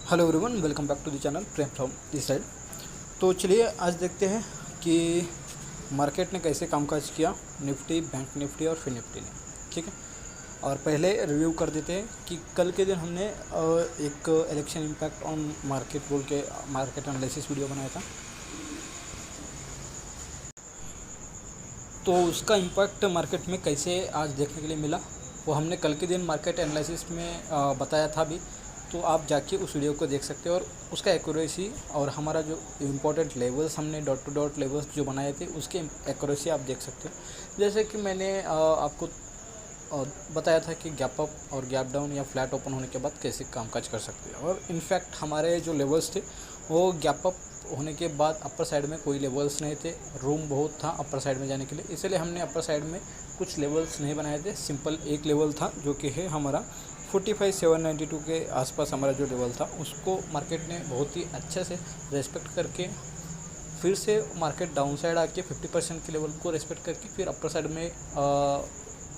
Hello everyone, welcome back to the channel Prem from this side. तो चलिए आज देखते हैं कि मार्केट ने कैसे कामकाज किया निफ्टी, बैंक निफ्टी और फिर निफ्टी ने। ठीक है, और पहले रिव्यू कर देते हैं कि कल के दिन हमने एक इलेक्शन इम्पैक्ट ऑन मार्केट बोल के मार्केट एनालिसिस वीडियो बनाया था। तो उसका इम्पैक्ट मार्केट में कैसे आज देखने के लिए मिला वो हमने कल के दिन मार्केट एनालिसिस में बताया था भी। तो आप जाके उस वीडियो को देख सकते हो और उसका एक्यूरेसी और हमारा जो इम्पोर्टेंट लेवल्स हमने डॉट टू डॉट लेवल्स जो बनाए थे उसके एक्यूरेसी आप देख सकते हो। जैसे कि मैंने आपको बताया था कि गैप अप और गैप डाउन या फ्लैट ओपन होने के बाद कैसे कामकाज कर सकते हैं। और इनफैक्ट हमारे जो लेवल्स थे वो गैप अप होने के बाद अपर साइड में कोई लेवल्स नहीं थे, रूम बहुत था अपर साइड में जाने के लिए, इसलिए हमने अपर साइड में कुछ लेवल्स नहीं बनाए थे। सिंपल एक लेवल था जो कि है हमारा 45,792 के आसपास हमारा जो लेवल था, उसको मार्केट ने बहुत ही अच्छे से रेस्पेक्ट करके फिर से मार्केट डाउन साइड आके 50% के लेवल को रेस्पेक्ट करके फिर अपर साइड में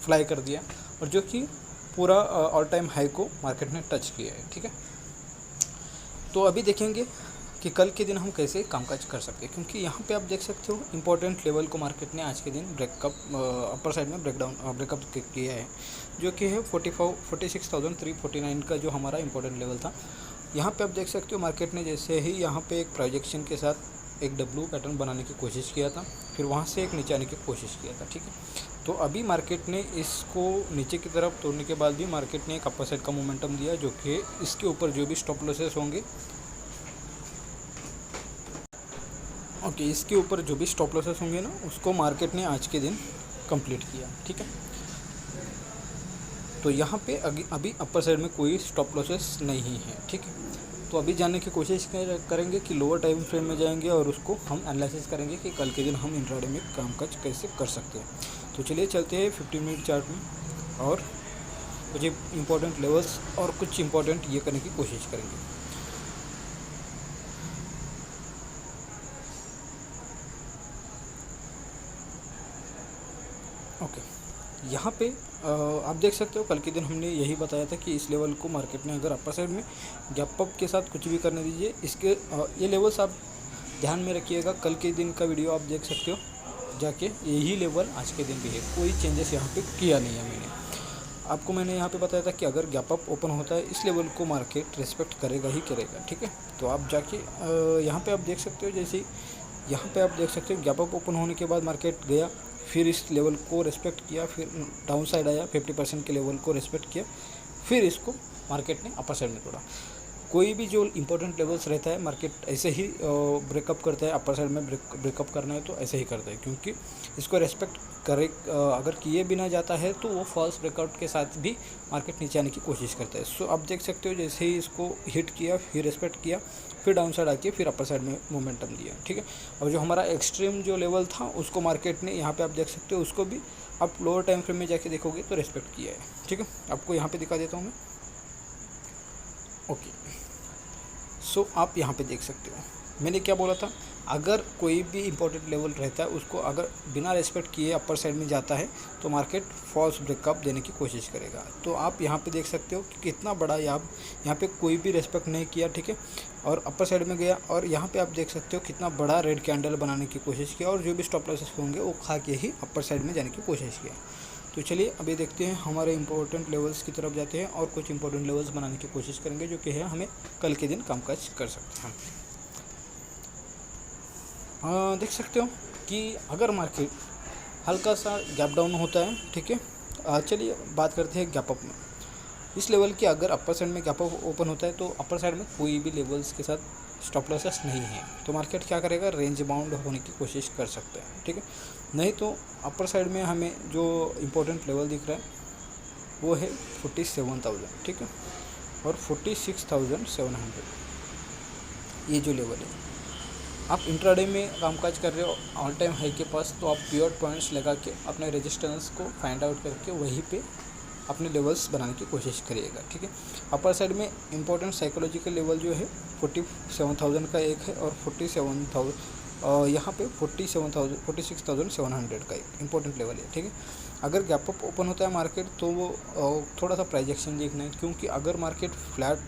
फ्लाई कर दिया और जो कि पूरा ऑल टाइम हाई को मार्केट ने टच किया है। ठीक है, तो अभी देखेंगे कि कल के दिन हम कैसे कामकाज कर सकते हैं, क्योंकि यहाँ पे आप देख सकते हो इंपॉर्टेंट लेवल को मार्केट ने आज के दिन ब्रेकअप अपर साइड में ब्रेकअप किया है, जो कि है 46,349 का जो हमारा इंपॉर्टेंट लेवल था। यहाँ पे आप देख सकते हो मार्केट ने जैसे ही यहाँ पे एक प्रोजेक्शन के साथ एक डब्ल्यू पैटर्न बनाने की कोशिश किया था, फिर वहाँ से एक नीचे आने की कोशिश किया था। ठीक है, तो अभी मार्केट ने इसको नीचे की तरफ तोड़ने के बाद भी मार्केट ने एक अपर साइड का मोमेंटम दिया, जो कि इसके ऊपर जो भी स्टॉप लॉसेस होंगे इसके ऊपर जो भी स्टॉप लॉसेस होंगे ना, उसको मार्केट ने आज के दिन कंप्लीट किया। ठीक है, तो यहाँ पे अभी अपर साइड में कोई स्टॉप लॉसेस नहीं है। ठीक है, तो अभी जानने की कोशिश करेंगे कि लोअर टाइम फ्रेम में जाएंगे और उसको हम एनालिसिस करेंगे कि कल के दिन हम इंट्राडे में कामकाज कैसे कर सकते हैं। तो चलिए चलते हैं 15 मिनट चार्ट में और कुछ इंपॉर्टेंट लेवल्स और कुछ इंपॉर्टेंट ये करने की कोशिश करेंगे। ओके, यहाँ पे आप देख सकते हो कल के दिन हमने यही बताया था कि इस लेवल को मार्केट ने अगर अपर साइड में गैप अप के साथ कुछ भी करने दीजिए, इसके ये लेवल्स आप ध्यान में रखिएगा। कल के दिन का वीडियो आप देख सकते हो जाके, यही लेवल आज के दिन भी है, कोई चेंजेस यहाँ पे किया नहीं है। मैंने यहाँ पे बताया था कि अगर गैप अप ओपन होता है इस लेवल को मार्केट रेस्पेक्ट करेगा ही करेगा। ठीक है, तो आप जाके यहाँ पे आप देख सकते हो, जैसे यहाँ पे आप देख सकते हो गैप अप ओपन होने के बाद मार्केट गया, फिर इस लेवल को रेस्पेक्ट किया, फिर डाउन साइड आया, 50% के लेवल को रेस्पेक्ट किया, फिर इसको मार्केट ने अपर साइड में तोड़ा। कोई भी जो इंपॉर्टेंट लेवल्स रहता है मार्केट ऐसे ही ब्रेकअप करता है। अपर साइड में ब्रेकअप करना है तो ऐसे ही करता है, क्योंकि इसको रेस्पेक्ट करे अगर किए बिना जाता है तो वो फॉल्स ब्रेकआउट के साथ भी मार्केट नीचे आने की कोशिश करता है। सो आप देख सकते हो जैसे ही इसको हिट किया, फिर रेस्पेक्ट किया, फिर डाउन साइड आके फिर अपर साइड में मोमेंटम दिया। ठीक है, और जो हमारा एक्सट्रीम जो लेवल था उसको मार्केट ने यहाँ पे आप देख सकते हो, उसको भी आप लोअर टाइम फ्रेम में जाके देखोगे तो रेस्पेक्ट किया है। ठीक है, आपको यहाँ पे दिखा देता हूँ मैं। ओके, सो आप यहाँ पे देख सकते हो मैंने क्या बोला था, अगर कोई भी इंपॉर्टेंट लेवल रहता है उसको अगर बिना रेस्पेक्ट किए अपर साइड में जाता है तो मार्केट फॉल्स ब्रेकअप देने की कोशिश करेगा। तो आप यहाँ पे देख सकते हो कि कितना बड़ा यहाँ पे कोई भी रेस्पेक्ट नहीं किया। ठीक है, और अपर साइड में गया और यहाँ पे आप देख सकते हो कितना बड़ा रेड कैंडल बनाने की कोशिश किया और जो भी स्टॉप लॉसेस होंगे वो खा के ही अपर साइड में जाने की कोशिश किया। तो चलिए अभी देखते हैं हमारे इंपॉर्टेंट लेवल्स की तरफ जाते हैं और कुछ इंपॉर्टेंट लेवल्स बनाने की कोशिश करेंगे जो कि है हमें कल के दिन कामकाज कर सकते हैं। देख सकते हो कि अगर मार्केट हल्का सा गैप डाउन होता है, ठीक है, चलिए बात करते हैं गैप अप में। इस लेवल के अगर अपर साइड में गैप अप ओपन होता है तो अपर साइड में कोई भी लेवल्स के साथ स्टॉप लॉसेस नहीं है, तो मार्केट क्या करेगा, रेंज बाउंड होने की कोशिश कर सकता है। ठीक है, नहीं तो अपर साइड में हमें जो इम्पोर्टेंट लेवल दिख रहा है वो है 47,000। ठीक है, और 46,700 ये जो लेवल है। आप इंट्राडे में कामकाज कर रहे हो ऑल टाइम हाई के पास, तो आप प्योर पॉइंट्स लगा के अपने रेजिस्टेंस को फाइंड आउट करके वहीं पे अपने लेवल्स बनाने की कोशिश करिएगा। ठीक है, अपर साइड में इंपॉर्टेंट साइकोलॉजिकल लेवल जो है 47,000 का एक है और 47,000 यहाँ पे 46,700 का एक इंपॉर्टेंट लेवल है। ठीक है, अगर गैप अप ओपन होता है मार्केट तो वो थोड़ा सा प्राइजेक्शन देखना है, क्योंकि अगर मार्केट फ्लैट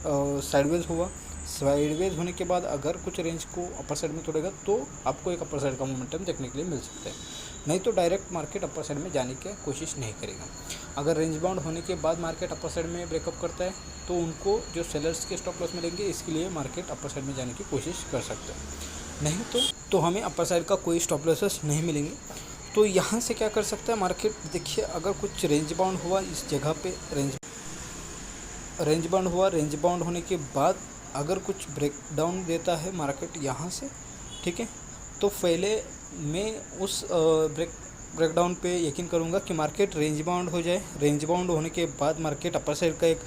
साइडवेज हुआ साइडवेज होने के बाद अगर कुछ रेंज को अपर साइड में तोड़ेगा तो आपको एक अपर साइड का मोमेंटम देखने के लिए मिल सकता है, नहीं तो डायरेक्ट मार्केट अपर साइड में जाने की कोशिश नहीं करेगा। अगर रेंज बाउंड होने के बाद मार्केट अपर साइड में ब्रेकअप करता है तो उनको जो सेलर्स के स्टॉप लॉस मिलेंगे, इसके लिए मार्केट अपर साइड में जाने की कोशिश कर सकता है, नहीं तो हमें अपर साइड का कोई स्टॉप लॉसेस नहीं मिलेंगे। तो यहाँ से क्या कर सकता है मार्केट, देखिए अगर कुछ रेंज बाउंड हुआ इस जगह पे, रेंज बाउंड होने के बाद अगर कुछ ब्रेक डाउन देता है मार्केट यहाँ से, ठीक है, तो पहले मैं उस ब्रेक डाउन पे यकीन करूँगा कि मार्केट रेंज बाउंड हो जाए। रेंज बाउंड होने के बाद मार्केट अपर साइड का एक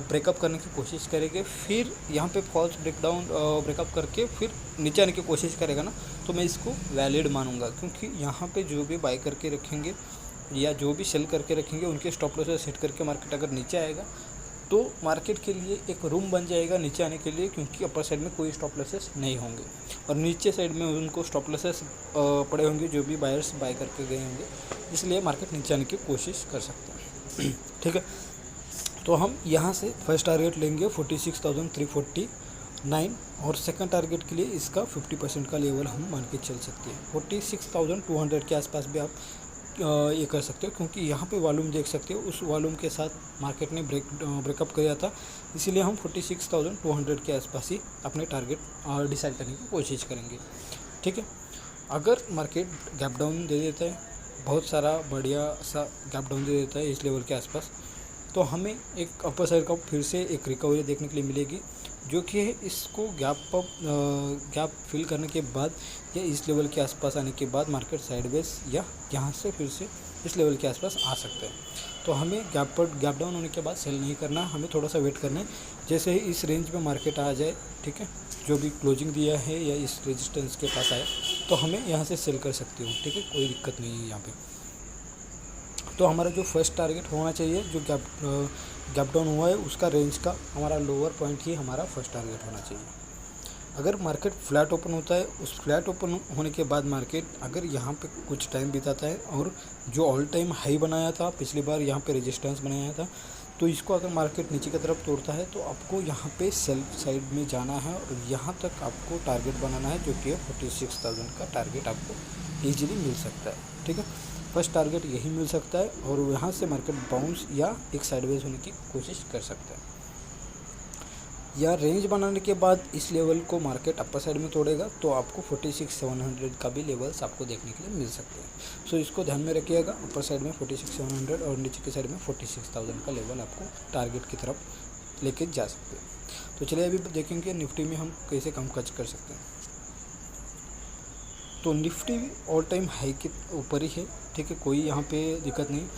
ब्रेकअप करने की कोशिश करेंगे, फिर यहाँ पे फॉल्स ब्रेकअप करके फिर नीचे आने की कोशिश करेगा ना, तो मैं इसको वैलिड मानूंगा, क्योंकि यहाँ पे जो भी बाय करके रखेंगे या जो भी सेल करके रखेंगे उनके स्टॉप लॉस सेट करके मार्केट अगर नीचे आएगा तो मार्केट के लिए एक रूम बन जाएगा नीचे आने के लिए, क्योंकि अपर साइड में कोई स्टॉप लॉसेस नहीं होंगे और नीचे साइड में उनको स्टॉप लॉसेस पड़े होंगे जो भी बायर्स बाय करके गए होंगे, इसलिए मार्केट नीचे आने की कोशिश कर सकते हैं। ठीक है, तो हम यहाँ से फर्स्ट टारगेट लेंगे 46,349 और सेकंड टारगेट के लिए इसका 50% का लेवल हम मान के चल सकते हैं। 46,200 के आसपास भी आप ये कर सकते हो, क्योंकि यहाँ पे वॉल्यूम देख सकते हो, उस वॉल्यूम के साथ मार्केट ने ब्रेकअप किया था, इसीलिए हम 46,200 के आसपास ही अपने टारगेट डिसाइड करने की कोशिश करेंगे। ठीक है, अगर मार्केट गैप डाउन दे देता है, बहुत सारा बढ़िया सा गैप डाउन दे देता है इस लेवल के आसपास, तो हमें एक अपर साइड का फिर से एक रिकवरी देखने के लिए मिलेगी, जो कि है इसको गैप फिल करने के बाद या इस लेवल के आसपास आने के बाद मार्केट साइडवेज या यहाँ से फिर से इस लेवल के आसपास आ सकता है। तो हमें गैप डाउन होने के बाद सेल नहीं करना, हमें थोड़ा सा वेट करना है। जैसे ही इस रेंज में मार्केट आ जाए, ठीक है, जो भी क्लोजिंग दिया है या इस रेजिस्टेंस के पास आए, तो हमें यहाँ से सेल कर सकते हो। ठीक है, कोई दिक्कत नहीं है यहाँ पे। तो हमारा जो फर्स्ट टारगेट होना चाहिए, जो गैप डाउन हुआ है उसका रेंज का हमारा लोअर पॉइंट ही हमारा फर्स्ट टारगेट होना चाहिए। अगर मार्केट फ्लैट ओपन होता है, उस फ्लैट ओपन होने के बाद मार्केट अगर यहाँ पे कुछ टाइम बिताता है और जो ऑल टाइम हाई बनाया था पिछली बार, यहाँ पे रेजिस्टेंस बनाया था, तो इसको अगर मार्केट नीचे की तरफ तोड़ता है तो आपको यहाँ पे सेल साइड में जाना है और यहाँ तक आपको टारगेट बनाना है, जो कि 46,000 का टारगेट आपको ईजिली मिल सकता है। ठीक है, फर्स्ट टारगेट यही मिल सकता है और यहाँ से मार्केट बाउंस या एक साइडवेज होने की कोशिश कर सकता है, या रेंज बनाने के बाद इस लेवल को मार्केट अपर साइड में तोड़ेगा तो आपको 46,700 का भी लेवल्स आपको देखने के लिए मिल सकते हैं। सो इसको ध्यान में रखिएगा, अपर साइड में 46,700 और नीचे की साइड में 46,000 का लेवल आपको टारगेट की तरफ लेके जा सकते हैं। तो चलिए अभी देखेंगे निफ्टी में हम कैसे कम खर्च कर सकते हैं। तो निफ्टी ऑल टाइम हाई के ऊपर ही है, ठीक है, कोई यहाँ पे दिक्कत नहीं।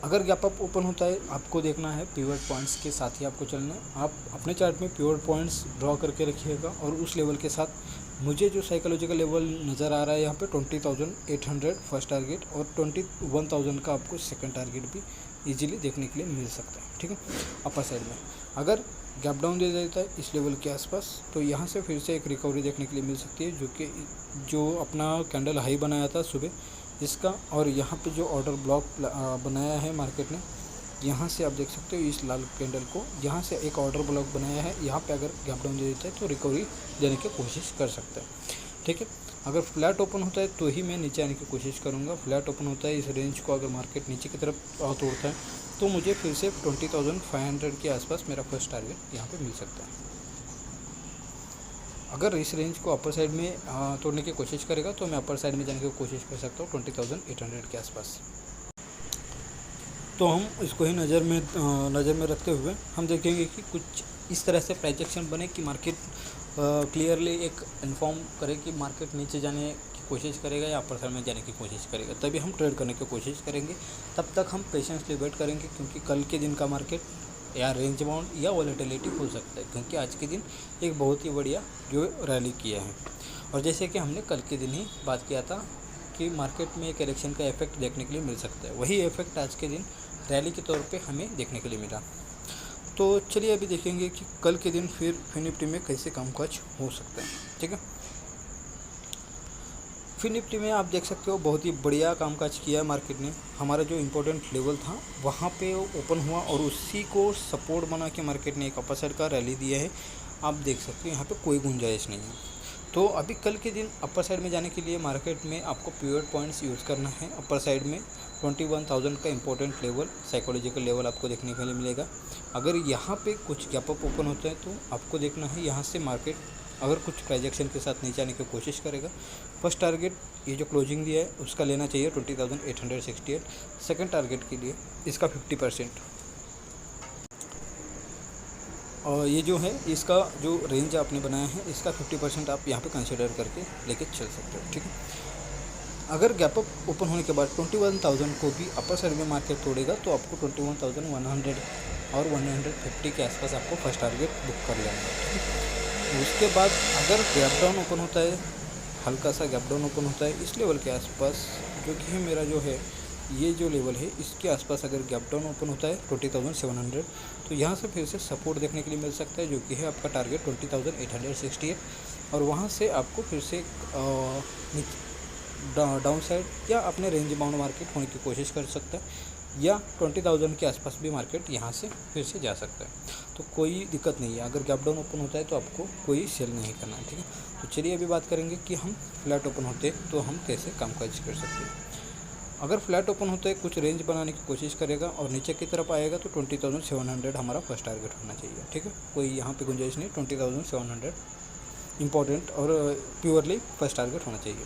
अगर गैप अप ओपन होता है, आपको देखना है पिवट पॉइंट्स के साथ ही आपको चलना है। आप अपने चार्ट में पिवट पॉइंट्स ड्रॉ करके रखिएगा और उस लेवल के साथ मुझे जो साइकोलॉजिकल लेवल नज़र आ रहा है यहाँ पे 20,800 फर्स्ट टारगेट और 21,000 का आपको सेकंड टारगेट भी इजीली देखने के लिए मिल सकता है। ठीक है, अपर साइड में अगर गैप डाउन दे देता है इस लेवल के आसपास, तो यहाँ से फिर से एक रिकवरी देखने के लिए मिल सकती है, जो अपना कैंडल हाई बनाया था सुबह इसका, और यहाँ पे जो ऑर्डर ब्लॉक बनाया है मार्केट ने, यहाँ से आप देख सकते हो इस लाल कैंडल को, यहाँ से एक ऑर्डर ब्लॉक बनाया है, यहाँ पे अगर गैप डाउन दे देता है तो रिकवरी देने की कोशिश कर सकता है। ठीक है, अगर फ्लैट ओपन होता है तो ही मैं नीचे आने की कोशिश करूँगा। फ्लैट ओपन होता है, इस रेंज को अगर मार्केट नीचे की तरफ तोड़ता है तो मुझे फिर से 20,500 के आसपास मेरा फर्स्ट टारगेट यहाँ पे मिल सकता है। अगर इस रेंज को अपर साइड में तोड़ने की कोशिश करेगा तो मैं अपर साइड में जाने की कोशिश कर सकता हूँ 20,800 के आसपास। तो हम इसको ही नज़र में रखते हुए हम देखेंगे कि कुछ इस तरह से प्राइस एक्शन बने कि मार्केट क्लियरली एक इन्फॉर्म करे कि मार्केट नीचे जाने की कोशिश करेगा या अपर साइड में जाने की कोशिश करेगा, तभी हम ट्रेड करने की कोशिश करेंगे। तब तक हम पेशेंसली वेट करेंगे, क्योंकि कल के दिन का मार्केट या रेंज बाउंड या वॉलेटिलिटी हो सकता है, क्योंकि आज के दिन एक बहुत ही बढ़िया जो रैली किया है। और जैसे कि हमने कल के दिन ही बात किया था कि मार्केट में एक इलेक्शन का इफेक्ट देखने के लिए मिल सकता है, वही इफेक्ट आज के दिन रैली के तौर पे हमें देखने के लिए मिला। तो चलिए अभी देखेंगे कि कल के दिन फिर निफ्टी में कैसे कामकाज हो सकता है। ठीक है, फिर निफ्टी में आप देख सकते हो बहुत ही बढ़िया कामकाज किया है मार्केट ने। हमारा जो इम्पोर्टेंट लेवल था वहाँ पे ओपन हुआ और उसी को सपोर्ट बना के मार्केट ने एक अपर साइड का रैली दिया है। आप देख सकते हो यहाँ पे कोई गुंजाइश नहीं है। तो अभी कल के दिन अपर साइड में जाने के लिए मार्केट में आपको पिवट पॉइंट्स यूज़ करना है। अपर साइड में 21,000 का इंपॉर्टेंट लेवल, साइकोलॉजिकल लेवल आपको देखने के लिए मिलेगा। अगर यहाँ पे कुछ गैप अप ओपन होता है तो आपको देखना है यहाँ से मार्केट अगर कुछ प्राइस एक्शन के साथ नीचे आने की कोशिश करेगा। फर्स्ट टारगेट ये जो क्लोजिंग दिया है उसका लेना चाहिए 20,868। सेकंड टारगेट के लिए इसका 50%, और ये जो है इसका जो रेंज आपने बनाया है इसका 50% आप यहाँ पे कंसिडर करके लेके चल सकते हो, ठीक है। अगर गैप अप ओपन होने के बाद 21,000 को भी अपर साइड में मार्केट तोड़ेगा तो आपको 21,100 और 150 के आसपास आपको फर्स्ट टारगेट बुक कर लेना है, ठीक है। उसके बाद अगर गैप डाउन ओपन होता है, हल्का सा गैप डाउन ओपन होता है इस लेवल के आसपास, जो कि है मेरा जो है ये जो लेवल है इसके आसपास अगर गैप डाउन ओपन होता है 20,700, तो यहाँ से फिर से सपोर्ट देखने के लिए मिल सकता है, जो कि है आपका टारगेट 20,868। और वहाँ से आपको फिर से डाउन साइड या अपने रेंज बाउंड मार्केट होने की कोशिश कर सकता है, या 20,000 के आसपास भी मार्केट यहाँ से फिर से जा सकता है। तो कोई दिक्कत नहीं है, अगर गैप डाउन ओपन होता है तो आपको कोई सेल नहीं करना है, ठीक है। तो चलिए अभी बात करेंगे कि हम फ्लैट ओपन होते तो हम कैसे कामकाज कर सकते हैं। अगर फ्लैट ओपन होता है कुछ रेंज बनाने की कोशिश करेगा और नीचे की तरफ आएगा तो 20,700 हमारा फर्स्ट टारगेट होना चाहिए, ठीक है। कोई यहाँ पे गुंजाइश नहीं, 20,700 इंपॉर्टेंट और प्योरली फर्स्ट टारगेट होना चाहिए।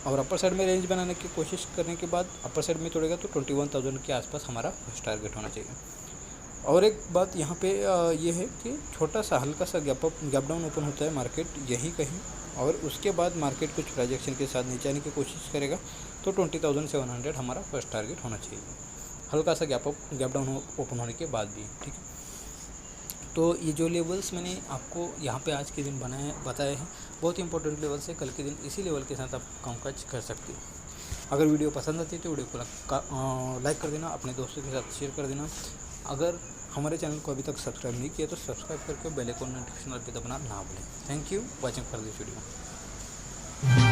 और अपर साइड में रेंज बनाने की कोशिश करने के बाद अपर साइड में तोड़ेगा तो 21,000 के आसपास हमारा फर्स्ट टारगेट होना चाहिए। और एक बात यहाँ पे ये है कि छोटा सा हल्का सा गैप डाउन ओपन होता है मार्केट यहीं कहीं, और उसके बाद मार्केट कुछ प्राइस एक्शन के साथ नीचे आने की कोशिश करेगा तो 20,700 हमारा फर्स्ट टारगेट होना चाहिए, हल्का सा गैप डाउन ओपन होने के बाद भी, ठीक है। तो ये जो लेवल्स मैंने आपको यहाँ पे आज के दिन बताए हैं बहुत ही इंपॉर्टेंट लेवल्स है। कल के दिन इसी लेवल के साथ आप कामकाज कर सकते हो। अगर वीडियो पसंद आती है तो वीडियो को लाइक कर देना, अपने दोस्तों के साथ शेयर कर देना। अगर हमारे चैनल को अभी तक सब्सक्राइब नहीं किया तो सब्सक्राइब करके बेल आइकन नोटिफिकेशन पे दबाना ना भूलें। Thank you watching for this video.